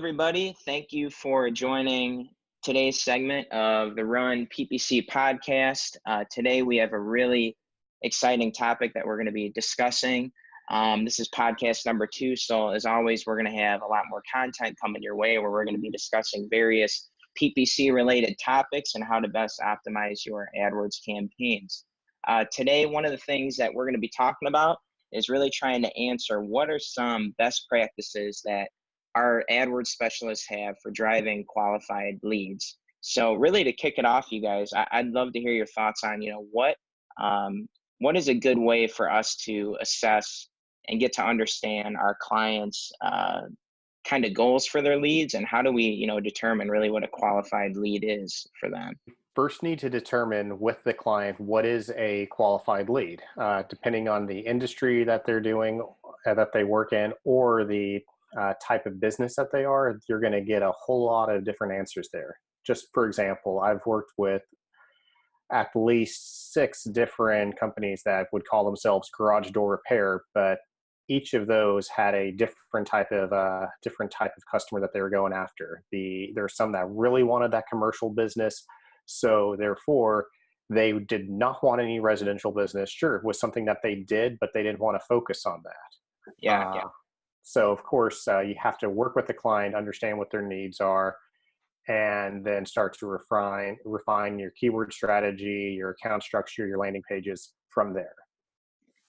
everybody. Thank you for joining today's segment of the Run PPC podcast. Today, we have a really exciting topic that we're going to be discussing. This is podcast number 2. So as always, we're going to have a lot more content coming your way where we're going to be discussing various PPC related topics and how to best optimize your AdWords campaigns. Today, one of the things that we're going to be talking about is really trying to answer what are some best practices that our AdWords specialists have for driving qualified leads. So really to kick it off, you guys, I'd love to hear your thoughts on, what is a good way for us to assess and get to understand our clients' kind of goals for their leads, and how do we, determine really what a qualified lead is for them? First, need to determine with the client what is a qualified lead, depending on the industry that they're doing, that they work in, or the type of business that they are. You're going to get a whole lot of different answers there. Just for example, I've worked with at least 6 different companies that would call themselves garage door repair, but each of those had a different type of customer that they were going after. There were some that really wanted that commercial business, so therefore they did not want any residential business. Sure, it was something that they did, but they didn't want to focus on that. Yeah. So of course, you have to work with the client, understand what their needs are, and then start to refine your keyword strategy, your account structure, your landing pages from there.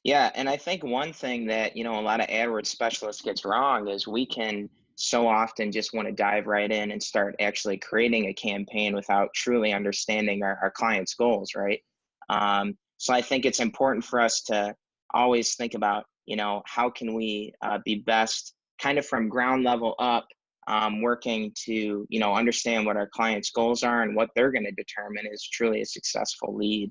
Yeah, and I think one thing that, a lot of AdWords specialists gets wrong is we can so often just want to dive right in and start actually creating a campaign without truly understanding our clients' goals, right? So I think it's important for us to always think about, how can we be best kind of from ground level up, working to, understand what our clients' goals are and what they're going to determine is truly a successful lead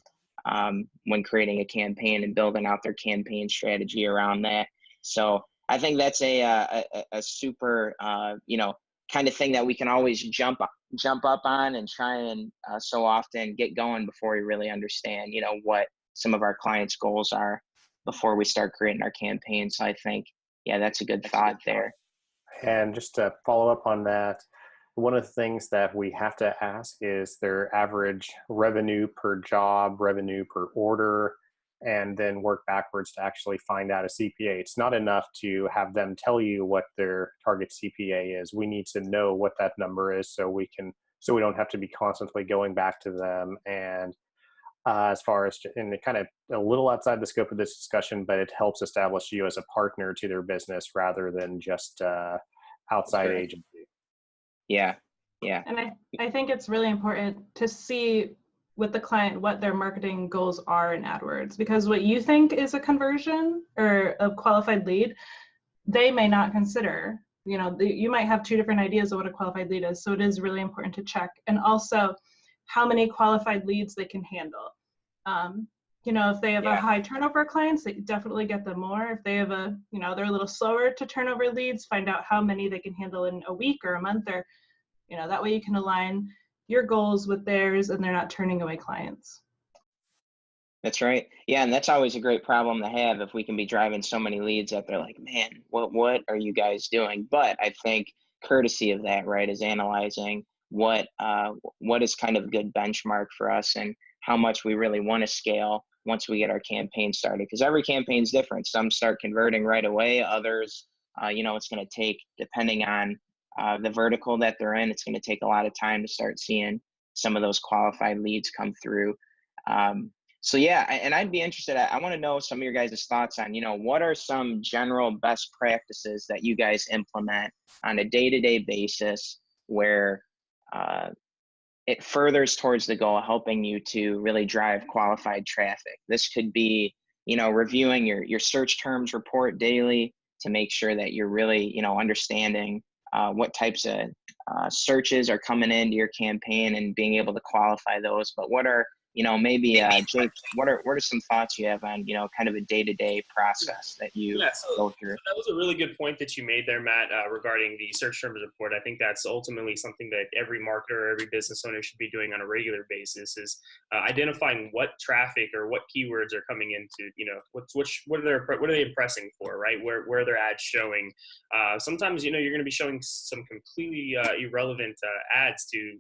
when creating a campaign and building out their campaign strategy around that. So I think that's a super, kind of thing that we can always jump up on and try and so often get going before we really understand, what some of our clients' goals are before we start creating our campaign. So I think, that's a good thought there. And just to follow up on that, one of the things that we have to ask is their average revenue per job, revenue per order, and then work backwards to actually find out a CPA. It's not enough to have them tell you what their target CPA is. We need to know what that number is so we don't have to be constantly going back to them. And as far as, and kind of a little outside the scope of this discussion, but it helps establish you as a partner to their business rather than just outside agency. Yeah. And I think it's really important to see with the client what their marketing goals are in AdWords, because what you think is a conversion or a qualified lead, they may not consider. You might have 2 different ideas of what a qualified lead is. So it is really important to check. And also how many qualified leads they can handle. If they have a high turnover of clients, they definitely get them more. If they have they're a little slower to turn over leads, find out how many they can handle in a week or a month, or, that way you can align your goals with theirs and they're not turning away clients. That's right. Yeah, and that's always a great problem to have if we can be driving so many leads that they're like, man, what are you guys doing? But I think courtesy of that, right, is analyzing what is kind of a good benchmark for us and how much we really want to scale once we get our campaign started. Because every campaign is different. Some start converting right away. Others, it's going to take, depending on the vertical that they're in, it's going to take a lot of time to start seeing some of those qualified leads come through. So yeah, and I'd be interested, I want to know some of your guys' thoughts on, what are some general best practices that you guys implement on a day-to-day basis where it furthers towards the goal of helping you to really drive qualified traffic. This could be, reviewing your search terms report daily to make sure that you're really, understanding what types of searches are coming into your campaign and being able to qualify those. But what are maybe Jake, what are some thoughts you have on, kind of a day-to-day process that you Yeah, so go through? that was a really good point that you made there, Matt, regarding the search terms report. I think that's ultimately something that every marketer or every business owner should be doing on a regular basis, is identifying what traffic or what keywords are coming into, what are they impressing for, right? Where are their ads showing? Sometimes, you're going to be showing some completely irrelevant ads to,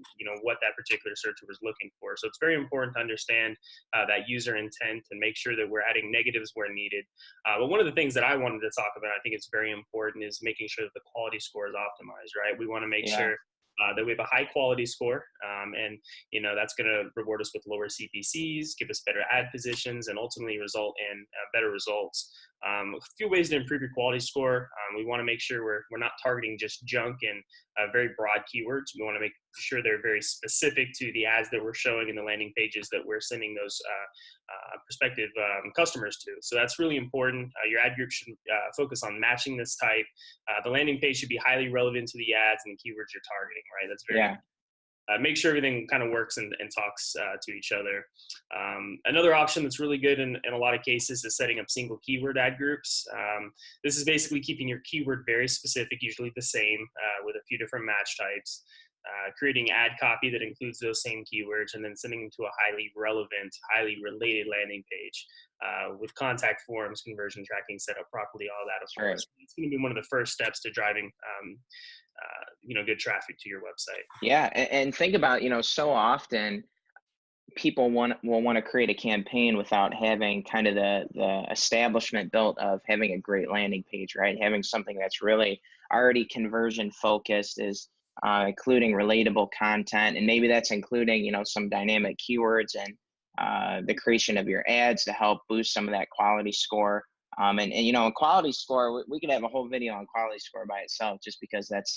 what that particular searcher was looking for. So it's very important to understand that user intent and make sure that we're adding negatives where needed. But one of the things that I wanted to talk about, I think it's very important, is making sure that the quality score is optimized, right? We want to make sure that we have a high quality score, and that's going to reward us with lower CPCs, give us better ad positions, and ultimately result in better results. A few ways to improve your quality score. We want to make sure we're not targeting just junk and very broad keywords. We want to make sure they're very specific to the ads that we're showing in the landing pages that we're sending those prospective customers to. So that's really important. Your ad group should focus on matching this type. The landing page should be highly relevant to the ads and the keywords you're targeting, right? That's very important. Make sure everything kind of works and talks to each other. Another option that's really good in a lot of cases is setting up single keyword ad groups. This is basically keeping your keyword very specific, usually the same, with a few different match types. Creating ad copy that includes those same keywords, and then sending them to a highly relevant, highly related landing page with contact forms, conversion tracking set up properly, all that, of course. It's going to be one of the first steps to driving good traffic to your website. Yeah, and think about, so often people will want to create a campaign without having kind of the establishment built of having a great landing page, right? Having something that's really already conversion focused, is including relatable content, and maybe that's including, some dynamic keywords and the creation of your ads to help boost some of that quality score. And quality score, we could have a whole video on quality score by itself, just because that's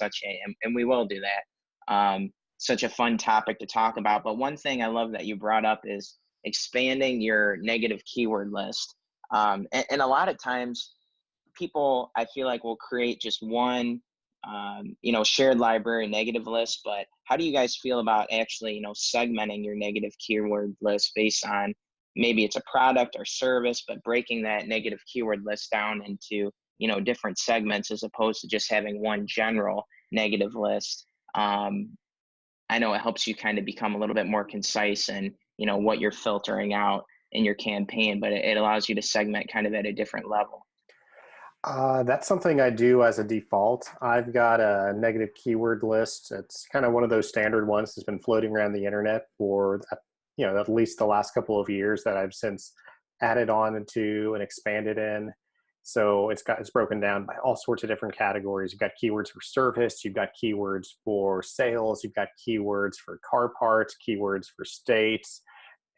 and we will do that. Such a fun topic to talk about. But one thing I love that you brought up is expanding your negative keyword list. And a lot of times people, I feel like, will create just one, shared library negative list. But how do you guys feel about actually, segmenting your negative keyword list based on, maybe it's a product or service, but breaking that negative keyword list down into, different segments, as opposed to just having one general negative list? I know it helps you kind of become a little bit more concise in, what you're filtering out in your campaign, but it allows you to segment kind of at a different level. That's something I do as a default. I've got a negative keyword list. It's kind of one of those standard ones that's been floating around the internet for, at least the last couple of years, that I've since added on into and expanded in. So it's broken down by all sorts of different categories. You've got keywords for service, you've got keywords for sales, you've got keywords for car parts, keywords for states,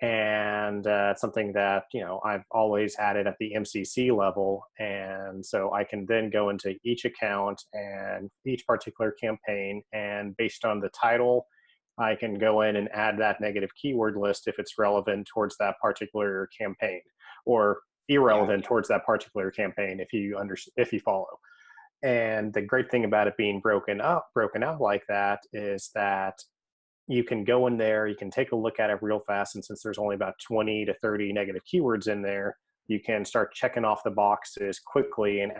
and it's something that I've always added at the MCC level. And so I can then go into each account and each particular campaign, and based on the title, I can go in and add that negative keyword list if it's relevant towards that particular campaign, or irrelevant towards that particular campaign, if you follow. And the great thing about it being broken out like that is that you can go in there, you can take a look at it real fast, and since there's only about 20 to 30 negative keywords in there, you can start checking off the boxes quickly and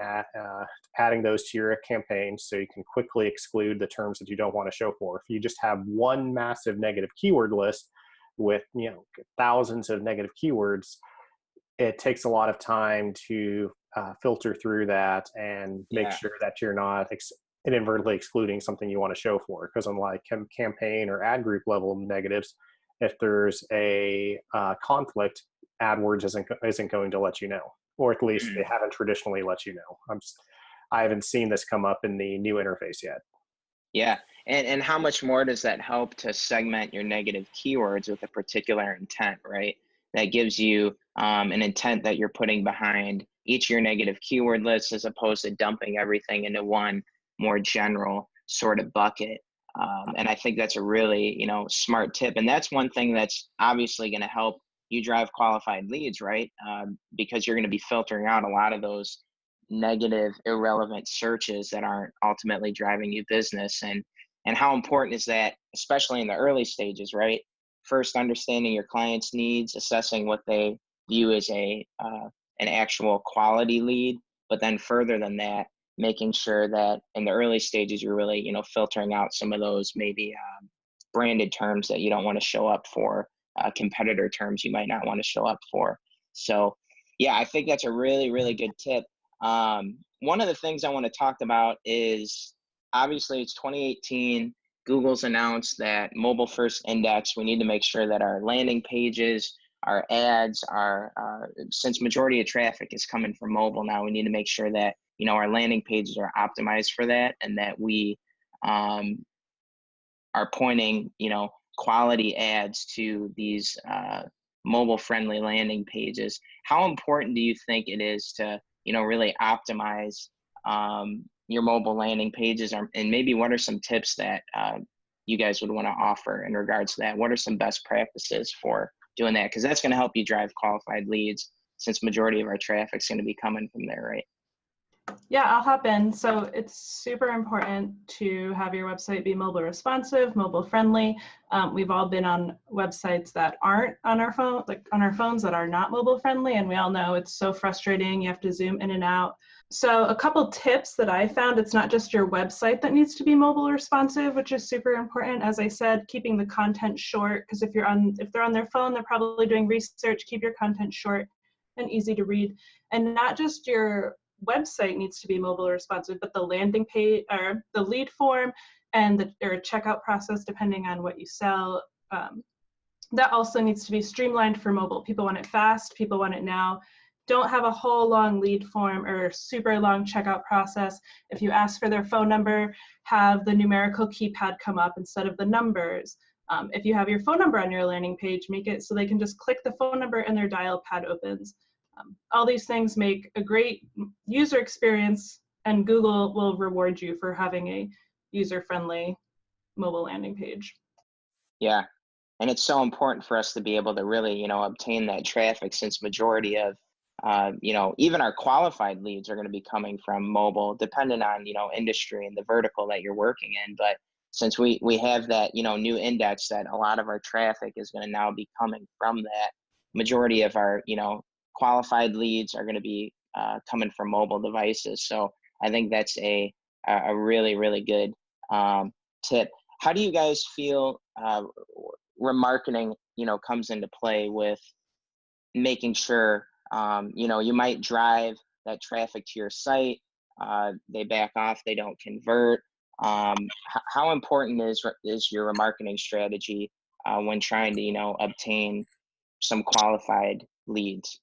adding those to your campaign, so you can quickly exclude the terms that you don't want to show for. If you just have one massive negative keyword list with thousands of negative keywords, it takes a lot of time to filter through that and make sure that you're not inadvertently excluding something you want to show for. Because unlike campaign or ad group level negatives, if there's a conflict, AdWords isn't going to let you know, or at least they haven't traditionally let you know. I haven't seen this come up in the new interface yet. Yeah, and how much more does that help to segment your negative keywords with a particular intent, right? That gives you an intent that you're putting behind each of your negative keyword lists, as opposed to dumping everything into one more general sort of bucket. And I think that's a really, smart tip. And that's one thing that's obviously going to help you drive qualified leads, right? Because you're going to be filtering out a lot of those negative, irrelevant searches that aren't ultimately driving you business. And how important is that, especially in the early stages, right? first understanding your client's needs, assessing what they view as an actual quality lead, but then further than that, making sure that in the early stages you're really, filtering out some of those maybe branded terms that you don't want to show up for, competitor terms you might not want to show up for. So yeah, I think that's a really, really good tip. One of the things I want to talk about is, obviously it's 2018. Google's announced that mobile first index, we need to make sure that our landing pages, our ads, since majority of traffic is coming from mobile now, we need to make sure that, our landing pages are optimized for that, and that we are pointing, quality ads to these mobile friendly landing pages. How important do you think it is to, really optimize your mobile landing pages, and maybe what are some tips that you guys would want to offer in regards to that? What are some best practices for doing that? Because that's going to help you drive qualified leads, since majority of our traffic is going to be coming from there, right? Yeah, I'll hop in. So it's super important to have your website be mobile responsive, mobile friendly. We've all been on websites that aren't on our phone, like on our phones that are not mobile friendly. And we all know it's so frustrating. You have to zoom in and out. So a couple tips that I found: it's not just your website that needs to be mobile responsive, which is super important. As I said, keeping the content short, because if they're on their phone, they're probably doing research. Keep your content short and easy to read. And not just your website needs to be mobile responsive, but the landing page or the lead form and the checkout process, depending on what you sell, that also needs to be streamlined for mobile. People want it fast, people want it now. Don't have a whole long lead form or super long checkout process. If you ask for their phone number, have the numerical keypad come up instead of the numbers. If you have your phone number on your landing page, make it so they can just click the phone number and their dial pad opens. All these things make a great user experience, and Google will reward you for having a user-friendly mobile landing page. Yeah, and it's so important for us to be able to really, obtain that traffic, since majority of, even our qualified leads are going to be coming from mobile, depending on, industry and the vertical that you're working in. But since we have that, new index, that a lot of our traffic is going to now be coming from that, majority of our, qualified leads are going to be coming from mobile devices. So I think that's a really, really good tip. How do you guys feel remarketing, comes into play with making sure, you might drive that traffic to your site, they back off, they don't convert. How important is your remarketing strategy when trying to, obtain some qualified leads?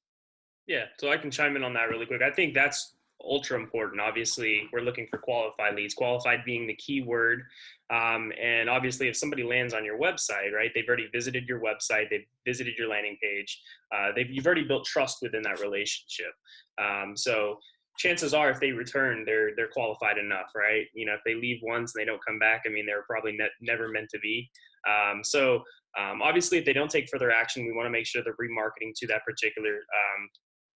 Yeah, so I can chime in on that really quick. I think that's ultra important. Obviously, we're looking for qualified leads, qualified being the key word. And obviously, if somebody lands on your website, right, they've already visited your website, they've visited your landing page, you've already built trust within that relationship. So chances are, if they return, they're qualified enough, right? If they leave once and they don't come back, I mean, they're probably never meant to be. Obviously, if they don't take further action, we want to make sure they're remarketing to that particular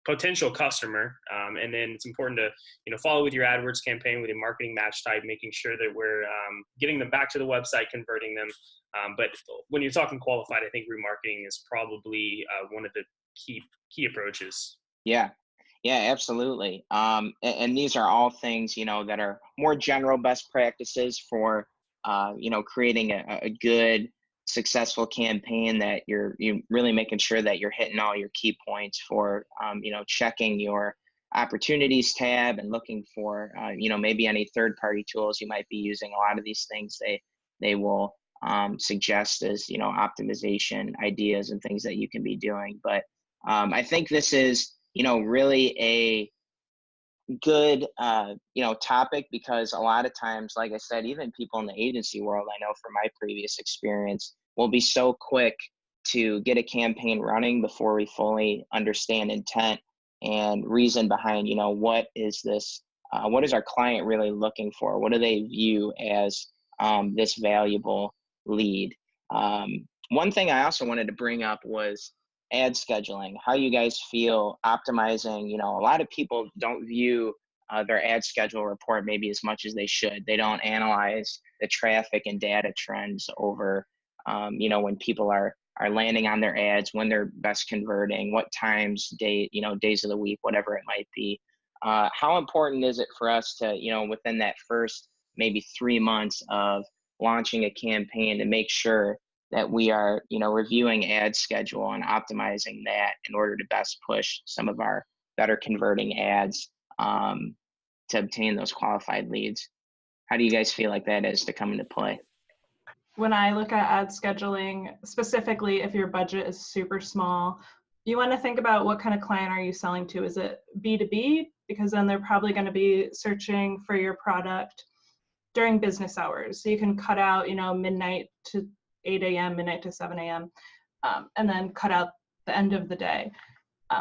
potential customer. And then it's important to, follow with your AdWords campaign, with your marketing match type, making sure that we're getting them back to the website, converting them. But when you're talking qualified, I think remarketing is probably one of the key approaches. Yeah, absolutely. And these are all things, that are more general best practices for, creating a good, successful campaign, that you're really making sure that you're hitting all your key points for, checking your opportunities tab and looking for, maybe any third-party tools you might be using. A lot of these things they will suggest as, optimization ideas and things that you can be doing. But I think this is, really a good, topic, because a lot of times, like I said, even people in the agency world, I know from my previous experience, will be so quick to get a campaign running before we fully understand intent and reason behind, what is this, what is our client really looking for? What do they view as this valuable lead? One thing I also wanted to bring up was ad scheduling. How you guys feel optimizing? A lot of people don't view their ad schedule report maybe as much as they should. They don't analyze the traffic and data trends over, when people are are landing on their ads, when they're best converting, what times, days of the week, whatever it might be. How important is it for us to, within that first maybe 3 months of launching a campaign, to make sure that we are, reviewing ad schedule and optimizing that in order to best push some of our better converting ads to obtain those qualified leads? How do you guys feel like that is to come into play? When I look at ad scheduling, specifically if your budget is super small, you want to think about what kind of client are you selling to? Is it B2B? Because then they're probably going to be searching for your product during business hours. So you can cut out, midnight to 8 a.m., midnight to 7 a.m., and then cut out the end of the day.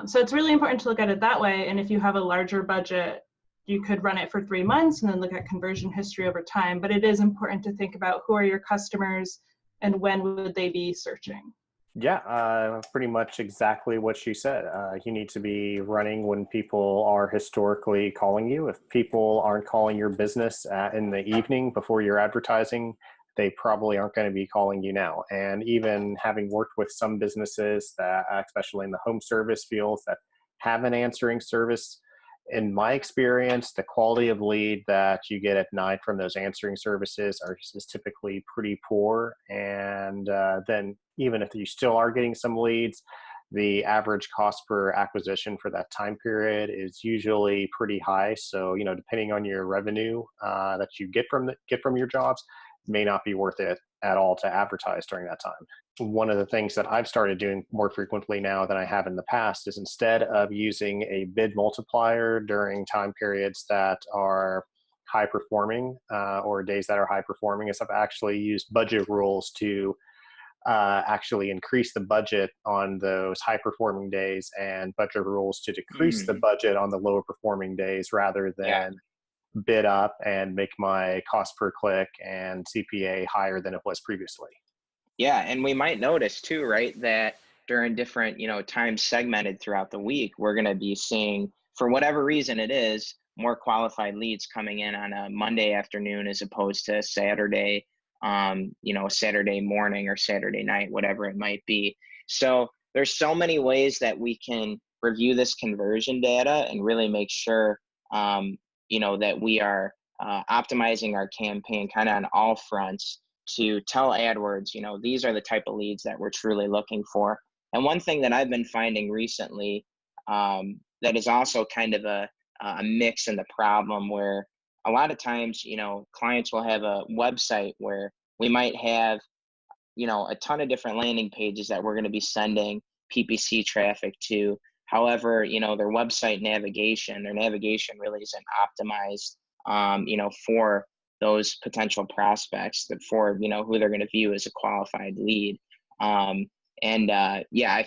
So it's really important to look at it that way. And if you have a larger budget, you could run it for 3 months and then look at conversion history over time. But it is important to think about who are your customers and when would they be searching. Yeah, pretty much exactly what she said. You need to be running when people are historically calling you. If people aren't calling your business in the evening before you're advertising, they probably aren't going to be calling you now. And even having worked with some businesses that, especially in the home service fields, that have an answering service, in my experience, the quality of lead that you get at night from those answering services is typically pretty poor. And then even if you still are getting some leads, the average cost per acquisition for that time period is usually pretty high. So, depending on your revenue that you get from your jobs, may not be worth it at all to advertise during that time. One of the things that I've started doing more frequently now than I have in the past is, instead of using a bid multiplier during time periods that are high performing or days that are high performing, is I've actually used budget rules to actually increase the budget on those high performing days, and budget rules to decrease the budget on the lower performing days, rather than bid up and make my cost per click and CPA higher than it was previously. Yeah, and we might notice too, right, that during different, times segmented throughout the week, we're going to be seeing, for whatever reason it is, more qualified leads coming in on a Monday afternoon as opposed to Saturday, Saturday morning or Saturday night, whatever it might be. So there's so many ways that we can review this conversion data and really make sure, that we are optimizing our campaign kind of on all fronts to tell AdWords, these are the type of leads that we're truly looking for. And one thing that I've been finding recently that is also kind of a mix in the problem, where a lot of times, clients will have a website where we might have, a ton of different landing pages that we're going to be sending PPC traffic to. However, their website navigation really isn't optimized, for those potential prospects, for, who they're going to view as a qualified lead. I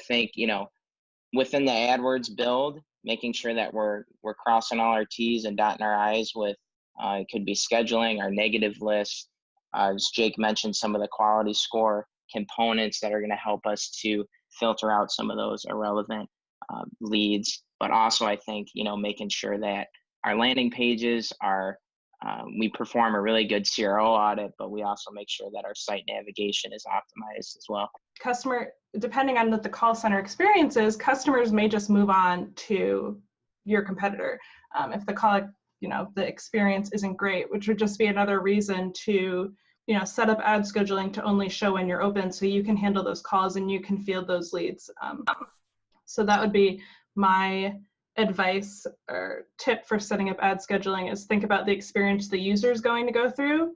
think, within the AdWords build, making sure that we're crossing all our T's and dotting our I's with, it could be scheduling our negative list. As Jake mentioned, some of the quality score components that are going to help us to filter out some of those irrelevant leads. But also, I think, making sure that our landing pages are, we perform a really good CRO audit, but we also make sure that our site navigation is optimized as well. Depending on what the call center experience is, customers may just move on to your competitor. If the experience isn't great, which would just be another reason to, set up ad scheduling to only show when you're open, so you can handle those calls and you can field those leads. So that would be my advice or tip for setting up ad scheduling, is think about the experience the user is going to go through,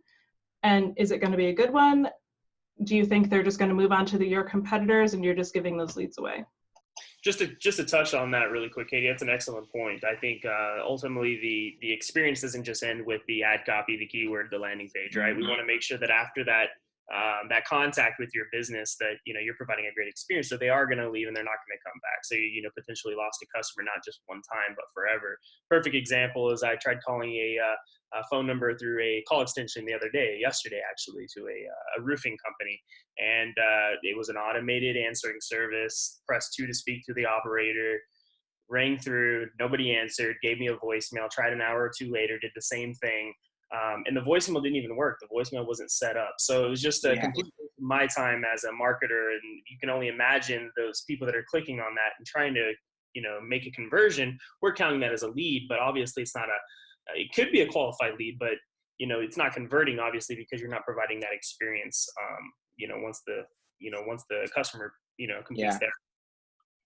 and is it going to be a good one? Do you think they're just going to move on to your competitors and you're just giving those leads away? Just to touch on that really quick, Katie, that's an excellent point. I think ultimately the experience doesn't just end with the ad copy, the keyword, the landing page, right? We want to make sure that after that that contact with your business, that you're providing a great experience, so they are going to leave and they're not going to come back. So you potentially lost a customer not just one time but forever. Perfect example is I tried calling a phone number through a call extension yesterday actually, to a roofing company, and it was an automated answering service. Press 2 to speak to the operator. Rang through, nobody answered, gave me a voicemail, tried an hour or two later, did the same thing. And the voicemail didn't even work. The voicemail wasn't set up. So it was just a complete waste my time as a marketer, and you can only imagine those people that are clicking on that and trying to, make a conversion. We're counting that as a lead, but obviously it's not it could be a qualified lead, but it's not converting, obviously, because you're not providing that experience. Once the customer, completes Yeah. their.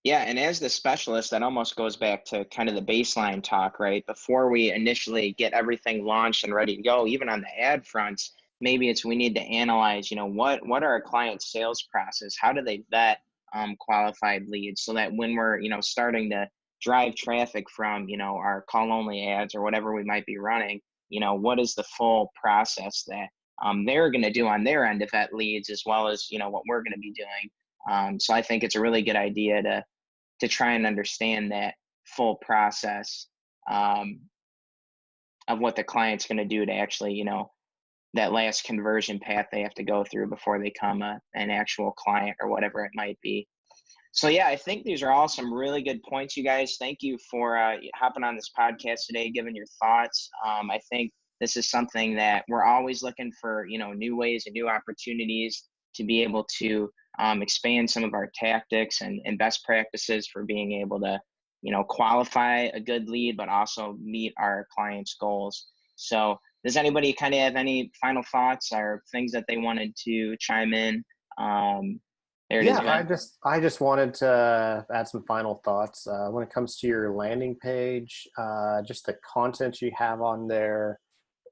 Yeah, and as the specialist, that almost goes back to kind of the baseline talk, right? Before we initially get everything launched and ready to go, even on the ad fronts, maybe it's we need to analyze, what are our clients' sales process? How do they vet qualified leads so that when we're, starting to drive traffic from, our call only ads or whatever we might be running, what is the full process that they're going to do on their end to vet leads as well as, what we're going to be doing. So I think it's a really good idea to try and understand that full process of what the client's going to do to actually, that last conversion path they have to go through before they become an actual client or whatever it might be. So yeah, I think these are all some really good points, you guys. Thank you for hopping on this podcast today, giving your thoughts. I think this is something that we're always looking for, new ways and new opportunities to be able to expand some of our tactics and best practices for being able to, qualify a good lead, but also meet our clients' goals. So does anybody kind of have any final thoughts or things that they wanted to chime in? There it is, Ben. I just wanted to add some final thoughts. When it comes to your landing page, just the content you have on there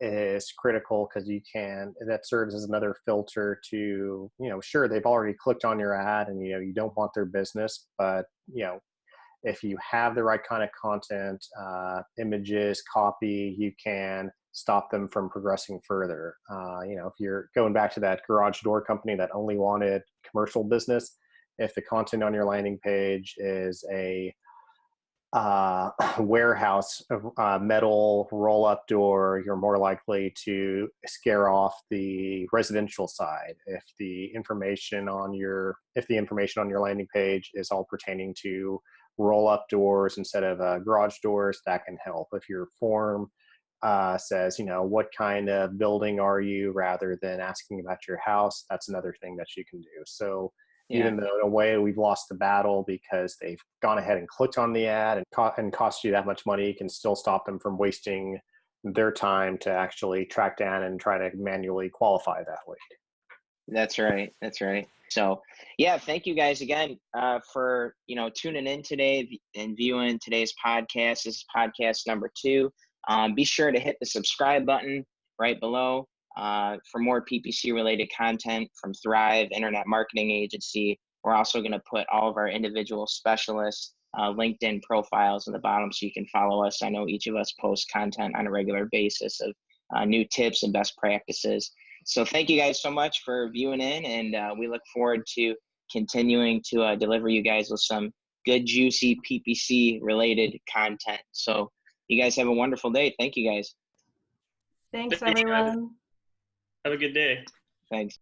is critical because that serves as another filter to, sure, they've already clicked on your ad and, you don't want their business, but, if you have the right kind of content, images, copy, you can stop them from progressing further. If you're going back to that garage door company that only wanted commercial business, if the content on your landing page is a warehouse metal roll-up door, you're more likely to scare off the residential side. If the information on your landing page is all pertaining to roll-up doors instead of garage doors, that can help. If your form says, what kind of building are you, rather than asking about your house, that's another thing that you can do. So even though in a way we've lost the battle because they've gone ahead and clicked on the ad and cost you that much money, you can still stop them from wasting their time to actually track down and try to manually qualify that lead. That's right. That's right. So yeah, thank you guys again for, tuning in today and viewing today's podcast. This is podcast number 2. Be sure to hit the subscribe button right below for more PPC related content from Thrive Internet Marketing Agency. We're also going to put all of our individual specialists LinkedIn profiles in the bottom so you can follow us. I know each of us post content on a regular basis of new tips and best practices. So thank you guys so much for viewing in, and we look forward to continuing to deliver you guys with some good, juicy PPC related content. So you guys have a wonderful day. Thank you guys. Thanks, everyone. Have a good day. Thanks.